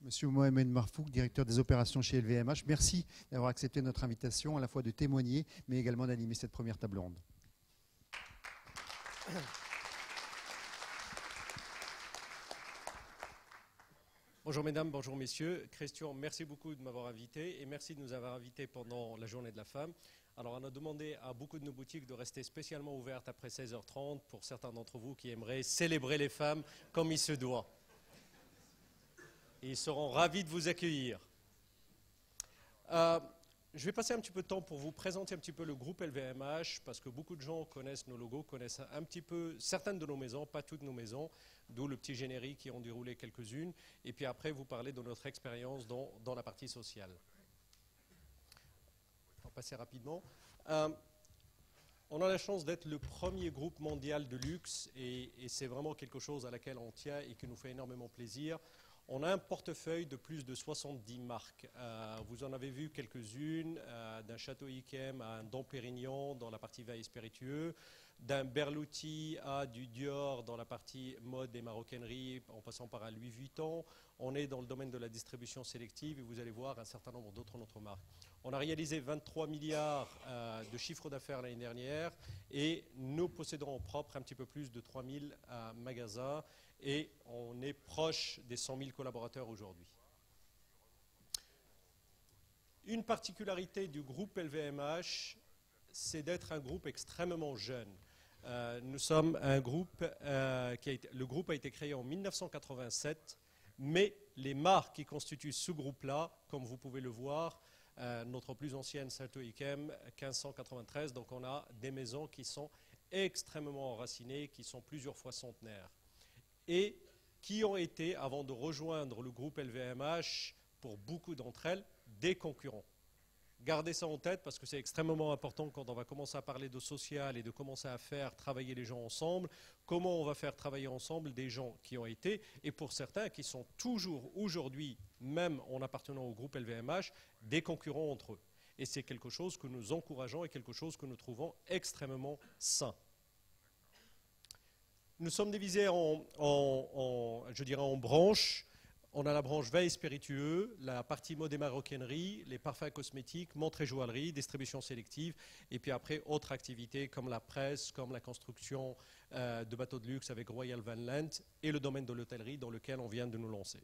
Monsieur Mohamed Marfouk, directeur des opérations chez LVMH. Merci d'avoir accepté notre invitation, à la fois de témoigner, mais également d'animer cette première table ronde. Bonjour mesdames, bonjour messieurs. Christian, merci beaucoup de m'avoir invité et merci de nous avoir invités pendant la journée de la femme. Alors on a demandé à beaucoup de nos boutiques de rester spécialement ouvertes après 16h30 pour certains d'entre vous qui aimeraient célébrer les femmes comme il se doit. Et ils seront ravis de vous accueillir. Je vais passer un petit peu de temps pour vous présenter un petit peu le groupe LVMH parce que beaucoup de gens connaissent nos logos, connaissent un petit peu certaines de nos maisons, pas toutes nos maisons, d'où le petit générique qui ont déroulé quelques-unes. Et puis après, vous parler de notre expérience dans la partie sociale. On va passer rapidement. On a la chance d'être le premier groupe mondial de luxe et c'est vraiment quelque chose à laquelle on tient et qui nous fait énormément plaisir. On a un portefeuille de plus de 70 marques. Vous en avez vu quelques-unes, d'un Château Yquem à un Dom Pérignon dans la partie vin et spiritueux, d'un Berluti à du Dior dans la partie mode et maroquinerie, en passant par un Louis Vuitton. On est dans le domaine de la distribution sélective et vous allez voir un certain nombre d'autres notre marques. On a réalisé 23 milliards de chiffre d'affaires l'année dernière et nous possédons en propre un petit peu plus de 3000 magasins et on est proche des 100 000 collaborateurs aujourd'hui. Une particularité du groupe LVMH, c'est d'être un groupe extrêmement jeune. Nous sommes un groupe, le groupe a été créé en 1987, mais les marques qui constituent ce groupe-là, comme vous pouvez le voir, notre plus ancienne Château Yquem, 1593, donc on a des maisons qui sont extrêmement enracinées, qui sont plusieurs fois centenaires, et qui ont été, avant de rejoindre le groupe LVMH, pour beaucoup d'entre elles, des concurrents. Gardez ça en tête parce que c'est extrêmement important quand on va commencer à parler de social et de commencer à faire travailler les gens ensemble. Comment on va faire travailler ensemble des gens qui ont été, et pour certains qui sont toujours aujourd'hui, même en appartenant au groupe LVMH, des concurrents entre eux. Et c'est quelque chose que nous encourageons et quelque chose que nous trouvons extrêmement sain. Nous sommes divisés je dirais en branches. On a la branche vin et spiritueux, la partie mode et maroquinerie, les parfums cosmétiques, montres et joaillerie, distribution sélective, et puis après autres activités comme la presse, comme la construction de bateaux de luxe avec Royal Van Lent et le domaine de l'hôtellerie dans lequel on vient de nous lancer.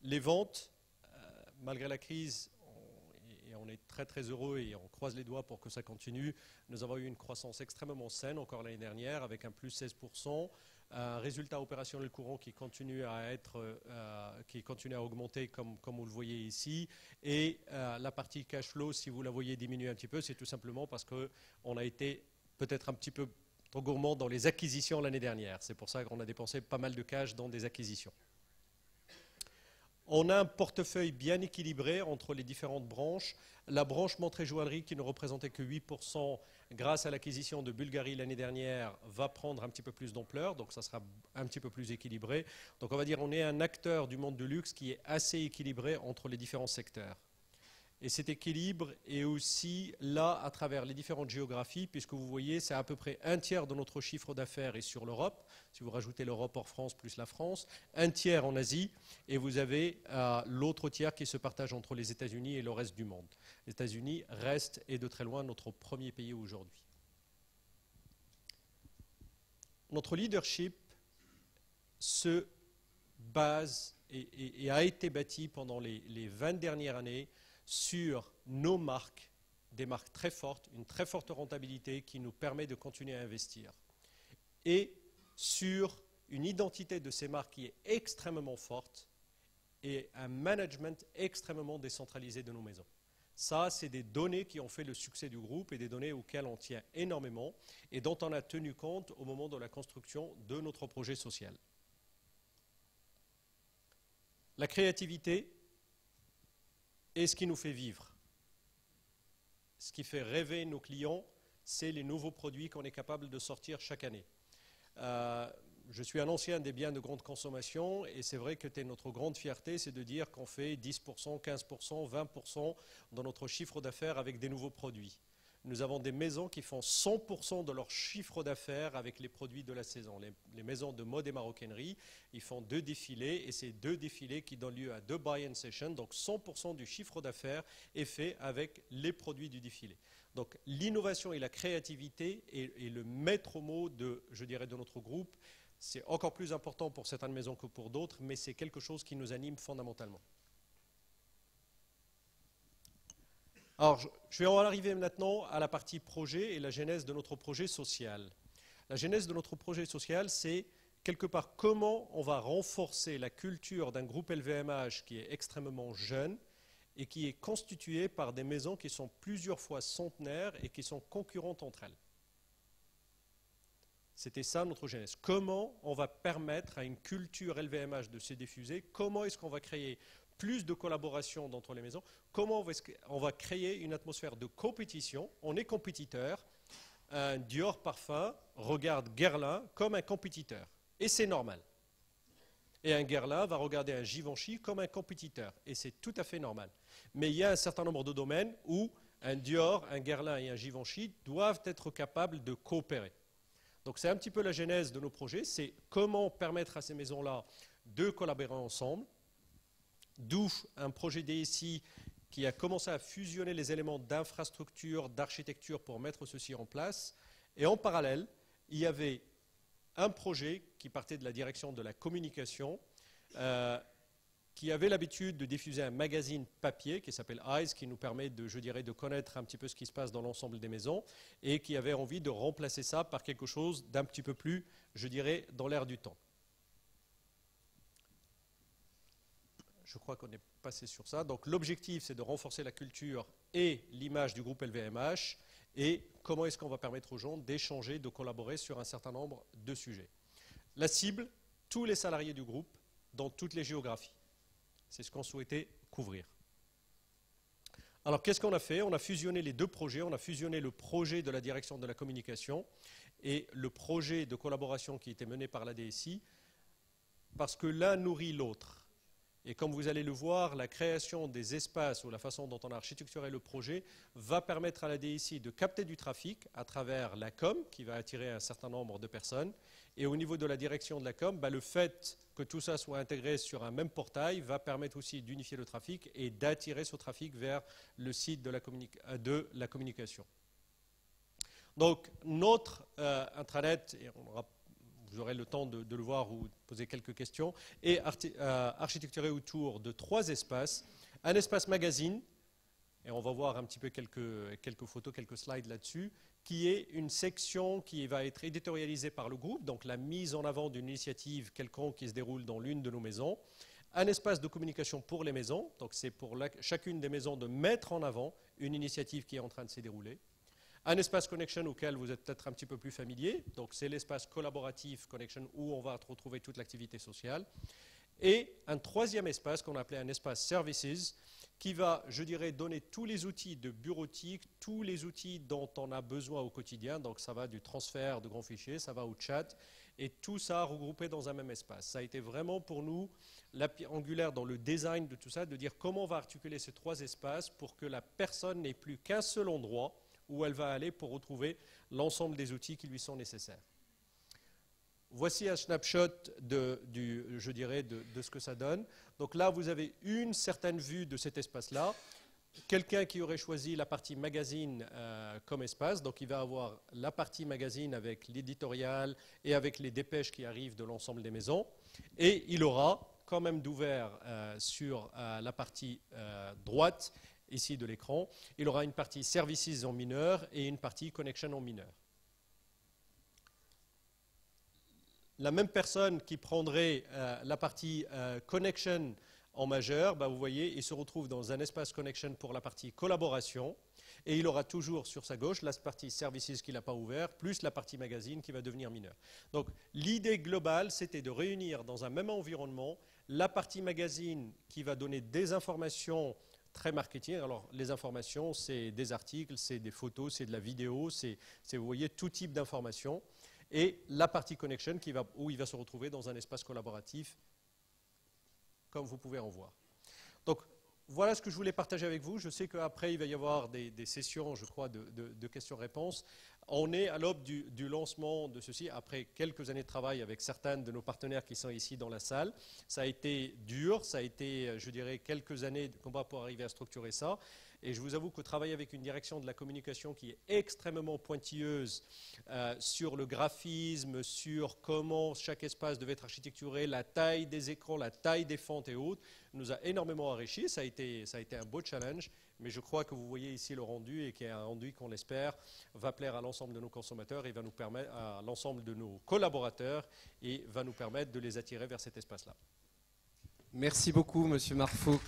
Les ventes, malgré la crise, et on est très très heureux et on croise les doigts pour que ça continue, nous avons eu une croissance extrêmement saine encore l'année dernière avec un plus 16%. Un résultat opérationnel courant qui continue à augmenter comme vous le voyez ici. Et la partie cash flow, si vous la voyez diminuer un petit peu, c'est tout simplement parce qu'on a été peut-être un petit peu trop gourmand dans les acquisitions l'année dernière. C'est pour ça qu'on a dépensé pas mal de cash dans des acquisitions. On a un portefeuille bien équilibré entre les différentes branches. La branche montres et joaillerie qui ne représentait que 8% grâce à l'acquisition de Bulgarie l'année dernière va prendre un petit peu plus d'ampleur, donc ça sera un petit peu plus équilibré. Donc on va dire qu'on est un acteur du monde du luxe qui est assez équilibré entre les différents secteurs. Et cet équilibre est aussi là à travers les différentes géographies, puisque vous voyez, c'est à peu près un tiers de notre chiffre d'affaires est sur l'Europe, si vous rajoutez l'Europe hors France plus la France, un tiers en Asie, et vous avez l'autre tiers qui se partage entre les États-Unis et le reste du monde. Les États-Unis restent, et de très loin, notre premier pays aujourd'hui. Notre leadership se base et a été bâti pendant les 20 dernières années sur nos marques, des marques très fortes, une très forte rentabilité qui nous permet de continuer à investir. Et sur une identité de ces marques qui est extrêmement forte et un management extrêmement décentralisé de nos maisons. Ça, c'est des données qui ont fait le succès du groupe et des données auxquelles on tient énormément et dont on a tenu compte au moment de la construction de notre projet social. La créativité est ce qui nous fait vivre. Ce qui fait rêver nos clients, c'est les nouveaux produits qu'on est capable de sortir chaque année. Je suis un ancien des biens de grande consommation et c'est vrai que notre grande fierté, c'est de dire qu'on fait 10%, 15%, 20% dans notre chiffre d'affaires avec des nouveaux produits. Nous avons des maisons qui font 100% de leur chiffre d'affaires avec les produits de la saison. Les maisons de mode et maroquinerie, ils font 2 défilés et c'est 2 défilés qui donnent lieu à 2 buy-in sessions. Donc 100% du chiffre d'affaires est fait avec les produits du défilé. Donc l'innovation et la créativité est le maître mot de, je dirais, de notre groupe. C'est encore plus important pour certaines maisons que pour d'autres, mais c'est quelque chose qui nous anime fondamentalement. Alors, je vais en arriver maintenant à la partie projet et la genèse de notre projet social. La genèse de notre projet social, c'est quelque part comment on va renforcer la culture d'un groupe LVMH qui est extrêmement jeune et qui est constitué par des maisons qui sont plusieurs fois centenaires et qui sont concurrentes entre elles. C'était ça notre genèse. Comment on va permettre à une culture LVMH de se diffuser? Comment est-ce qu'on va créer plus de collaboration entre les maisons? Comment on va créer une atmosphère de compétition? On est compétiteur. Un Dior Parfum regarde Guerlain comme un compétiteur. Et c'est normal. Et un Guerlain va regarder un Givenchy comme un compétiteur. Et c'est tout à fait normal. Mais il y a un certain nombre de domaines où un Dior, un Guerlain et un Givenchy doivent être capables de coopérer. Donc c'est un petit peu la genèse de nos projets. C'est comment permettre à ces maisons-là de collaborer ensemble. D'où un projet DSI qui a commencé à fusionner les éléments d'infrastructure, d'architecture pour mettre ceci en place. Et en parallèle, il y avait un projet qui partait de la direction de la communication, qui avait l'habitude de diffuser un magazine papier qui s'appelle Eyes, qui nous permet de, je dirais, de connaître un petit peu ce qui se passe dans l'ensemble des maisons, et qui avait envie de remplacer ça par quelque chose d'un petit peu plus, je dirais, dans l'air du temps. Je crois qu'on est passé sur ça. Donc l'objectif, c'est de renforcer la culture et l'image du groupe LVMH et comment est-ce qu'on va permettre aux gens d'échanger, de collaborer sur un certain nombre de sujets. La cible, tous les salariés du groupe dans toutes les géographies. C'est ce qu'on souhaitait couvrir. Alors qu'est-ce qu'on a fait? On a fusionné les 2 projets. On a fusionné le projet de la direction de la communication et le projet de collaboration qui était mené par la DSI parce que l'un nourrit l'autre. Et comme vous allez le voir, la création des espaces ou la façon dont on a architecturé le projet va permettre à la DSI de capter du trafic à travers la com, qui va attirer un certain nombre de personnes. Et au niveau de la direction de la com, le fait que tout ça soit intégré sur un même portail va permettre aussi d'unifier le trafic et d'attirer ce trafic vers le site de la communication. Donc notre intranet, et vous aurez le temps de le voir ou de poser quelques questions, est architecturé autour de 3 espaces. Un espace magazine, et on va voir un petit peu quelques photos, quelques slides là-dessus, qui est une section qui va être éditorialisée par le groupe, donc la mise en avant d'une initiative quelconque qui se déroule dans l'une de nos maisons. Un espace de communication pour les maisons, donc c'est pour chacune des maisons de mettre en avant une initiative qui est en train de se dérouler. Un espace connection auquel vous êtes peut-être un petit peu plus familier, donc c'est l'espace collaboratif connection où on va retrouver toute l'activité sociale. Et un 3e espace qu'on appelait un espace services qui va, je dirais, donner tous les outils de bureautique, tous les outils dont on a besoin au quotidien. Donc ça va du transfert de grands fichiers, ça va au chat, et tout ça regroupé dans un même espace. Ça a été vraiment pour nous la pierre angulaire dans le design de tout ça, de dire comment on va articuler ces 3 espaces pour que la personne n'ait plus qu'un seul endroit où elle va aller pour retrouver l'ensemble des outils qui lui sont nécessaires. Voici un snapshot de ce que ça donne. Donc là, vous avez une certaine vue de cet espace-là. Quelqu'un qui aurait choisi la partie magazine comme espace, donc il va avoir la partie magazine avec l'éditorial et avec les dépêches qui arrivent de l'ensemble des maisons. Et il aura quand même d'ouvert sur la partie droite, ici de l'écran, il aura une partie services en mineur et une partie connection en mineur. La même personne qui prendrait la partie connection en majeur, vous voyez, il se retrouve dans un espace connection pour la partie collaboration et il aura toujours sur sa gauche la partie services qu'il n'a pas ouvert, plus la partie magazine qui va devenir mineure. Donc l'idée globale, c'était de réunir dans un même environnement la partie magazine qui va donner des informations très marketing. Alors les informations, c'est des articles, c'est des photos, c'est de la vidéo, c'est vous voyez tout type d'informations. Et la partie connection où il va se retrouver dans un espace collaboratif, comme vous pouvez en voir. Donc Voilà ce que je voulais partager avec vous. Je sais qu'après, il va y avoir des sessions, je crois, de questions-réponses. On est à l'aube du lancement de ceci, après quelques années de travail avec certains de nos partenaires qui sont ici dans la salle. Ça a été dur, ça a été, je dirais, quelques années de combat pour arriver à structurer ça. Et je vous avoue que travailler avec une direction de la communication qui est extrêmement pointilleuse sur le graphisme, sur comment chaque espace devait être architecturé, la taille des écrans, la taille des fontes et autres, nous a énormément enrichi. Ça a été un beau challenge, mais je crois que vous voyez ici le rendu et qui est un rendu qu'on l'espère va plaire à l'ensemble de nos consommateurs et va nous permettre à l'ensemble de nos collaborateurs et va nous permettre de les attirer vers cet espace-là. Merci beaucoup, Monsieur Marfouk.